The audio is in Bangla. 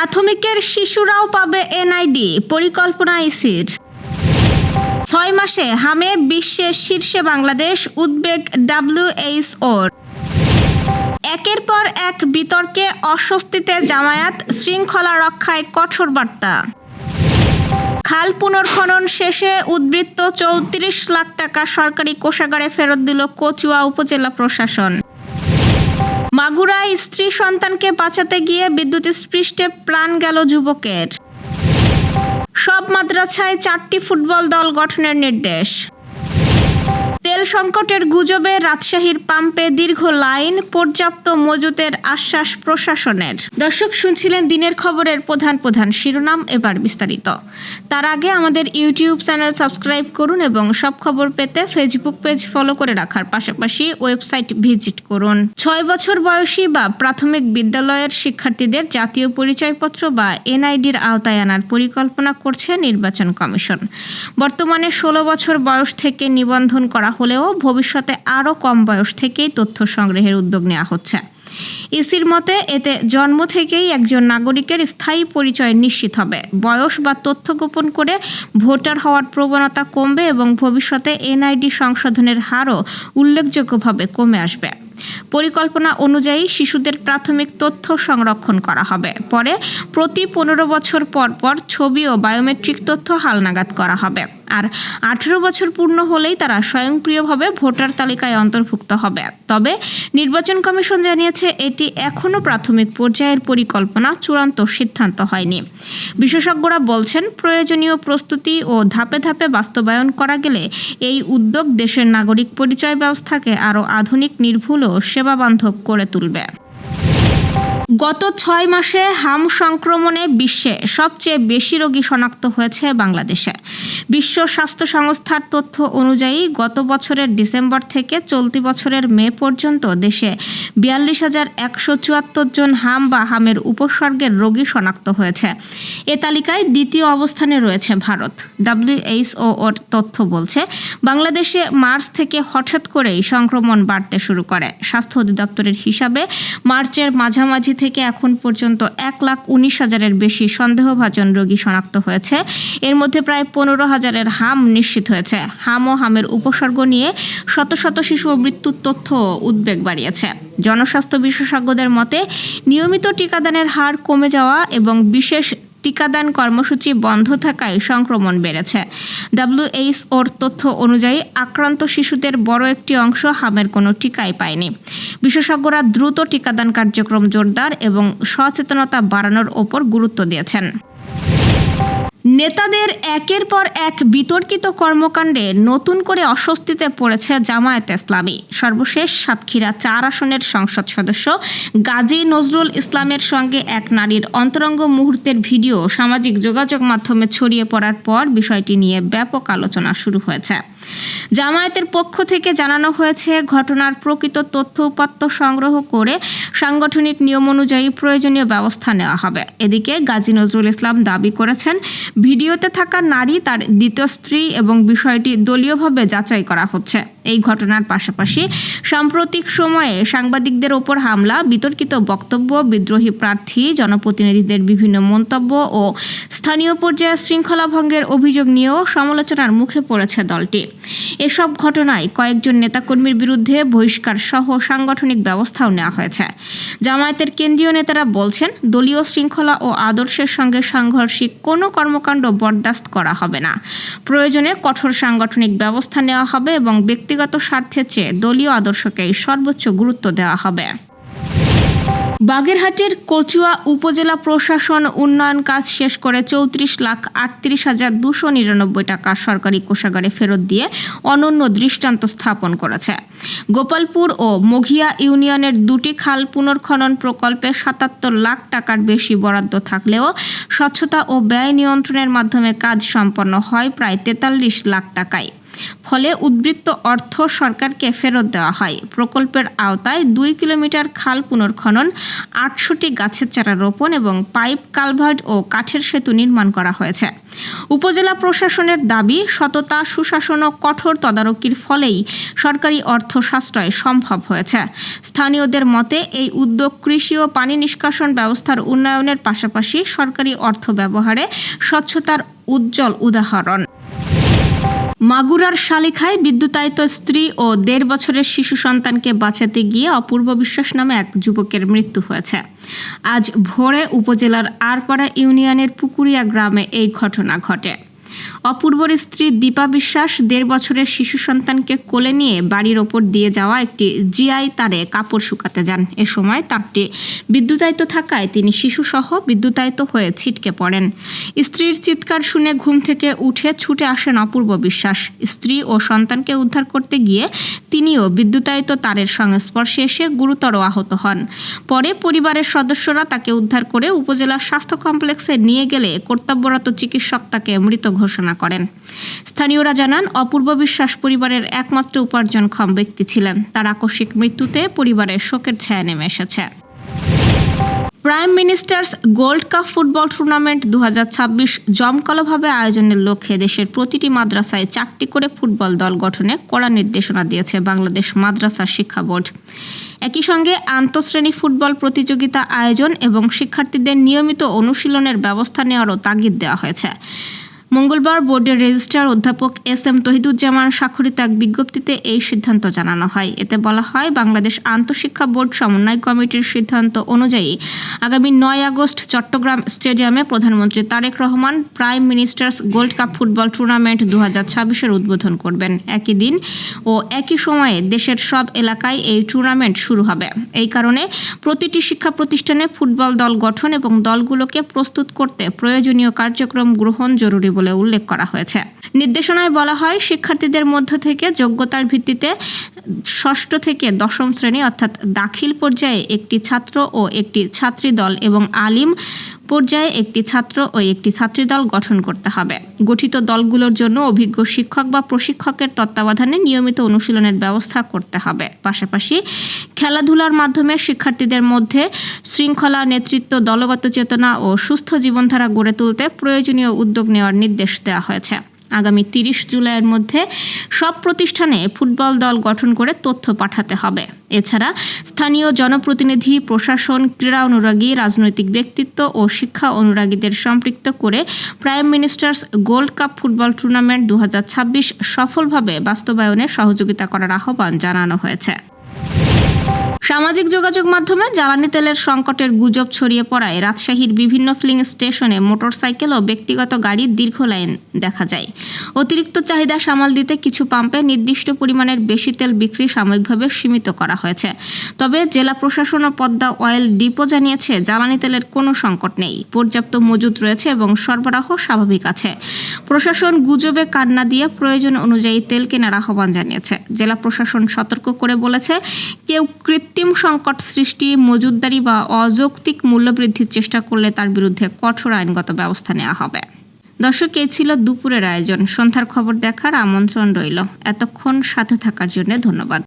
প্রাথমিকের শিশুরাও পাবে এনআইডি, পরিকল্পনা ইসির। 6 মাসে হামে বিশ্বের শীর্ষে বাংলাদেশ, উদ্বেগ ডাব্লিউএইচওর। একের পর এক বিতর্কে অস্বস্তিতে জামায়াত, শৃঙ্খলা রক্ষায় কঠোর বার্তা। খাল পুনর্খনন শেষে উদ্বৃত্ত 34 লাখ টাকা সরকারি কোষাগারে ফেরত দিল কচুয়া উপজেলা প্রশাসন। মাগুরায় স্ত্রী সন্তানকে বাঁচাতে গিয়ে বিদ্যুৎস্পৃষ্টে প্রাণ গেল যুবকের। সব মাদ্রাসায় 4টি ফুটবল দল গঠনের নির্দেশ। তেল সংকটের গুজবে রাজশাহীর পাম্পে দীর্ঘ লাইন, পর্যাপ্ত মজুতের আশ্বাস প্রশাসনের। দর্শক, শুনছিলেন দিনের খবরের প্রধান প্রধান শিরোনাম, এবার বিস্তারিত। তার আগে আমাদের ইউটিউব চ্যানেল সাবস্ক্রাইব করুন এবং সব খবর পেতে ফেসবুক পেজ ফলো করে রাখার পাশাপাশি ওয়েবসাইট ভিজিট করুন। 6 বছর বয়সী বা প্রাথমিক বিদ্যালয়ের শিক্ষার্থীদের জাতীয় পরিচয়পত্র বা এনআইডির আওতায় আনার পরিকল্পনা করছে নির্বাচন কমিশন। বর্তমানে 16 বছর বয়স থেকে নিবন্ধন করা হলেও ভবিষ্যতে আরও কম বয়স থেকেই তথ্য সংগ্রহের উদ্যোগ নেওয়া হচ্ছে। ইসির মতে এতে জন্ম থেকেই একজন নাগরিকের স্থায়ী পরিচয় নিশ্চিত হবে, বয়স বা তথ্য গোপন করে ভোটার হওয়ার প্রবণতা কমবে এবং ভবিষ্যতে এনআইডি সংশোধনের হারও উল্লেখযোগ্যভাবে কমে আসবে। পরিকল্পনা অনুযায়ী শিশুদের প্রাথমিক তথ্য সংরক্ষণ করা হবে, পরে প্রতি 15 বছর পর পর ছবি ও বায়োমেট্রিক তথ্য হালনাগাদ করা হবে, আর 18 বছর পূর্ণ হলেই তারা স্বয়ংক্রিয়ভাবে ভোটার তালিকায় অন্তর্ভুক্ত হবে। তবে নির্বাচন কমিশন জানিয়েছে এটি এখনও প্রাথমিক পর্যায়ের পরিকল্পনা, চূড়ান্ত সিদ্ধান্ত হয়নি। বিশেষজ্ঞরা বলছেন প্রয়োজনীয় প্রস্তুতি ও ধাপে ধাপে বাস্তবায়ন করা গেলে এই উদ্যোগ দেশের নাগরিক পরিচয় ব্যবস্থাকে আরও আধুনিক, নির্ভুল ও সেবাবান্ধব করে তুলবে। গত 6 মাসে হাম সংক্রমণে বিশ্বে সবচেয়ে বেশি রোগী শনাক্ত হয়েছে বাংলাদেশে। বিশ্ব স্বাস্থ্য সংস্থার তথ্য অনুযায়ী গত বছরের ডিসেম্বর থেকে চলতি বছরের মে পর্যন্ত দেশে 42,174 জন হাম বা হামের উপসর্গের রোগী শনাক্ত হয়েছে। এ তালিকায় দ্বিতীয় অবস্থানে রয়েছে ভারত। ডাব্লিউএইচওর তথ্য বলছে বাংলাদেশে মার্চ থেকে হঠাৎ করেই সংক্রমণ বাড়তে শুরু করে। স্বাস্থ্য অধিদপ্তরের হিসাবে মার্চের মাঝামাঝি থেকে এখন পর্যন্ত 1,19,000-এর বেশি সন্দেহভাজন রোগী শনাক্ত হয়েছে। এর মধ্যে প্রায় 15,000-এর হাম নিশ্চিত হয়েছে। হাম ও হামের উপসর্গ নিয়ে শত শত শিশু মৃত্যুর তথ্য উদ্বেগ বাড়িয়েছে। জনস্বাস্থ্য বিশেষজ্ঞদের মতে নিয়মিত টিকাদানের হার কমে যাওয়া এবং বিশেষ টিকাদান কর্মসূচি বন্ধ থাকায় সংক্রমণ বেড়েছে। ডাব্লিউএইচওর তথ্য অনুযায়ী আক্রান্ত শিশুদের বড় একটি অংশ হামের কোনো টিকাই পায়নি। বিশেষজ্ঞরা দ্রুত টিকাদান কার্যক্রম জোরদার এবং সচেতনতা বাড়ানোর ওপর গুরুত্ব দিয়েছেন। নেতাদের একের পর এক বিতর্কিত কর্মকাণ্ডে নতুন করে অস্বস্তিতে পড়েছে জামায়াত ইসলামী। সর্বশেষ সাতক্ষীরা 4 আসনের সংসদ সদস্য গাজী নজরুল ইসলামের সঙ্গে এক নারীর অন্তরঙ্গ মুহূর্তের ভিডিও সামাজিক যোগাযোগ মাধ্যমে ছড়িয়ে পড়ার পর বিষয়টি নিয়ে ব্যাপক আলোচনা শুরু হয়েছে। জামায়াতের পক্ষ থেকে জানানো হয়েছে ঘটনার প্রকৃত তথ্য উপাত্ত সংগ্রহ করে সাংগঠনিক নিয়ম অনুযায়ী প্রয়োজনীয় ব্যবস্থা নেওয়া হবে। এদিকে গাজী নজরুল ইসলাম দাবি করেছেন ভিডিওতে থাকা নারী তার দ্বিতীয় স্ত্রী এবং বিষয়টি দলীয়ভাবে যাচাই করা হচ্ছে। এই ঘটনার পাশাপাশি সাম্প্রতিক সময়ে সাংবাদিকদের ওপর হামলা, বিতর্কিত বক্তব্য, বিদ্রোহী প্রার্থী, জনপ্রতিনিধিদের বিভিন্ন মন্তব্য ও স্থানীয় পর্যায়ে শৃঙ্খলা ভঙ্গের অভিযোগ নিয়েও সমালোচনার মুখে পড়েছে দলটি। এসব ঘটনায় কয়েকজন নেতাকর্মীর বিরুদ্ধে বহিষ্কার সহ সাংগঠনিক ব্যবস্থাও নেওয়া হয়েছে। জামায়াতের কেন্দ্রীয় নেতারা বলছেন দলীয় শৃঙ্খলা ও আদর্শের সঙ্গে সাংঘর্ষিক কোনো কর্মকাণ্ড বরদাস্ত করা হবে না। প্রয়োজনে কঠোর সাংগঠনিক ব্যবস্থা নেওয়া হবে এবং ব্যক্তিগত স্বার্থের চেয়ে দলীয় আদর্শকেই সর্বোচ্চ গুরুত্ব দেওয়া হবে। বাগেরহাটের কচুয়া উপজেলা প্রশাসন উন্নয়ন কাজ শেষ করে 34,38,299 টাকা সরকারি কোষাগারে ফেরত দিয়ে অনন্য দৃষ্টান্ত স্থাপন করেছে। গোপালপুর ও মঘিয়া ইউনিয়নের 2টি খাল পুনর্খনন প্রকল্পে 77 লাখ টাকার বেশি বরাদ্দ থাকলেও স্বচ্ছতা ও ব্যয় নিয়ন্ত্রণের মাধ্যমে কাজ সম্পন্ন হয় প্রায় 43 লাখ টাকায়। ফলে উদ্বৃত্ত অর্থ সরকারকে ফেরত দেওয়া হয়। প্রকল্পের আওতায় 2 কিলোমিটার খাল পুনর্খনন, 800টি গাছের চারা রোপণ এবং পাইপ, কালভার্ট ও কাঠের সেতু নির্মাণ করা হয়েছে। উপজেলা প্রশাসনের দাবি, সততা, সুশাসন ও কঠোর তদারকির ফলেই সরকারি অর্থ সাশ্রয় সম্ভব হয়েছে। স্থানীয়দের মতে এই উদ্যোগ কৃষি ও পানি নিষ্কাশন ব্যবস্থার উন্নয়নের পাশাপাশি সরকারি অর্থ ব্যবহারে স্বচ্ছতার উজ্জ্বল উদাহরণ। মাগুরার শালিখায় বিদ্যুতায়িত স্ত্রী ও 1.5 বছরের শিশু সন্তানকে বাঁচাতে গিয়ে অপূর্ব বিশ্বাস নামে এক যুবকের মৃত্যু হয়েছে। আজ ভোরে উপজেলার আরপাড়া ইউনিয়নের পুকুরিয়া গ্রামে এই ঘটনা ঘটে। অপূর্বর স্ত্রী দীপা বিশ্বাস 1.5 বছরের শিশু সন্তানকে কোলে নিয়ে বাড়ির ওপর দিয়ে যাওয়া একটি জিআই তারে কাপড় শুকাতে যান। এ সময় তারটি বিদ্যুতায়িত থাকায় তিনি শিশুসহ বিদ্যুতায়িত হয়ে ছিটকে পড়েন। স্ত্রীর চিৎকার শুনে ঘুম থেকে উঠে ছুটে আসেন অপূর্ব বিশ্বাস। স্ত্রী ও সন্তানকে উদ্ধার করতে গিয়ে তিনিও বিদ্যুতায়িত তারের সংস্পর্শে এসে গুরুতর আহত হন। পরে পরিবারের সদস্যরা তাকে উদ্ধার করে উপজেলা স্বাস্থ্য কমপ্লেক্সে নিয়ে গেলে কর্তব্যরত চিকিৎসক তাকে মৃত ঘোষণা করেন। স্থানীয়রা জানান, অপূর্ব বিশ্বাস পরিবারের একমাত্র উপার্জনক্ষম ব্যক্তি ছিলেন। তার আকস্মিক মৃত্যুতে পরিবারের শোকের ছায়া নেমে এসেছে। Prime Minister's Gold Cup football tournament 2026 জমকালোভাবে আয়োজনের লক্ষ্যে দেশের প্রতিটি মাদ্রাসায় 4টি করে ফুটবল দল গঠনে কড়া নির্দেশনা দিয়েছে বাংলাদেশ মাদ্রাসা শিক্ষা বোর্ড। একই সঙ্গে আন্তঃশ্রেণী ফুটবল প্রতিযোগিতা আয়োজন এবং শিক্ষার্থীদের নিয়মিত অনুশীলনের ব্যবস্থা নেওয়ারও তাগিদ দেওয়া হয়েছে। মঙ্গলবার বোর্ডের রেজিস্ট্রার অধ্যাপক SM তহিদুজ্জামান স্বাক্ষরিত এক বিজ্ঞপ্তিতে এই সিদ্ধান্ত জানানো হয়। এতে বলা হয়, বাংলাদেশ আন্তঃশিক্ষা বোর্ড সমন্বয় কমিটির সিদ্ধান্ত অনুযায়ী আগামী 9 আগস্ট চট্টগ্রাম স্টেডিয়ামে প্রধানমন্ত্রী Tarique Rahman Prime Minister's Gold Cup football tournament 2026-এর উদ্বোধন করবেন। একই দিন ও একই সময়ে দেশের সব এলাকায় এই টুর্নামেন্ট শুরু হবে। এই কারণে প্রতিটি শিক্ষা প্রতিষ্ঠানে ফুটবল দল গঠন এবং দলগুলোকে প্রস্তুত করতে প্রয়োজনীয় কার্যক্রম গ্রহণ জরুরি বলে উল্লেখ করা হয়েছে। নির্দেশনায় বলা হয়, শিক্ষার্থীদের মধ্য থেকে যোগ্যতার ভিত্তিতে 6ষ্ঠ থেকে 10ম শ্রেণী অর্থাৎ দাখিল পর্যায়ে একটি ছাত্র ও একটি ছাত্রী দল এবং আলিম পর্যায়ে একটি ছাত্র ও একটি ছাত্রী দল গঠন করতে হবে। গঠিত দলগুলোর জন্য অভিজ্ঞ শিক্ষক বা প্রশিক্ষকের তত্ত্বাবধানে নিয়মিত অনুশীলনের ব্যবস্থা করতে হবে। পাশাপাশি খেলাধুলার মাধ্যমে শিক্ষার্থীদের মধ্যে শৃঙ্খলা, নেতৃত্ব, দলগত চেতনা ও সুস্থ জীবনধারা গড়ে তুলতে প্রয়োজনীয় উদ্যোগ নেওয়ার নির্দেশ দেওয়া হয়েছে। আগামী 30 জুলাইয়ের মধ্যে সব প্রতিষ্ঠানে ফুটবল দল গঠন করে তথ্য পাঠাতে হবে। এছাড়া স্থানীয় জনপ্রতিনিধি, প্রশাসন, ক্রীড়া অনুরাগী, রাজনৈতিক ব্যক্তিত্ব ও শিক্ষা অনুরাগীদের সম্পৃক্ত করে prime Minister's Gold Cup football tournament 2026 সফলভাবে বাস্তবায়নে সহযোগিতা করার আহ্বান জানানো হয়েছে। সামাজিক যোগাযোগ মাধ্যমে জ্বালানি তেলের সংকটের গুজব ছড়িয়ে পড়ায় রাজশাহীর বিভিন্ন ফিলিং স্টেশনে মোটরসাইকেল ও ব্যক্তিগত গাড়ির দীর্ঘ লাইন দেখা যায়। অতিরিক্ত চাহিদা সামাল দিতে কিছু পাম্পে নির্দিষ্ট পরিমাণের বেশি তেল বিক্রি সাময়িকভাবে সীমিত করা হয়েছে। তবে জেলা প্রশাসন ও পদ্মা অয়েল ডিপো জানিয়েছে, জ্বালানি তেলের কোনো সংকট নেই, পর্যাপ্ত মজুত রয়েছে এবং সরবরাহ স্বাভাবিক আছে। প্রশাসন গুজবে কান না দিয়ে প্রয়োজন অনুযায়ী তেল কেনার আহ্বান জানিয়েছে। জেলা প্রশাসন সতর্ক করে বলেছে, কেউ কৃত্রিম সংকট সৃষ্টি, মজুতদারি বা অযৌক্তিক মূল্য বৃদ্ধির চেষ্টা করলে তার বিরুদ্ধে কঠোর আইনগত ব্যবস্থা নেওয়া হবে। দর্শক, এই ছিল দুপুরের আয়োজন। সন্ধ্যার খবর দেখার আমন্ত্রণ রইল। এতক্ষণ সাথে থাকার জন্য ধন্যবাদ।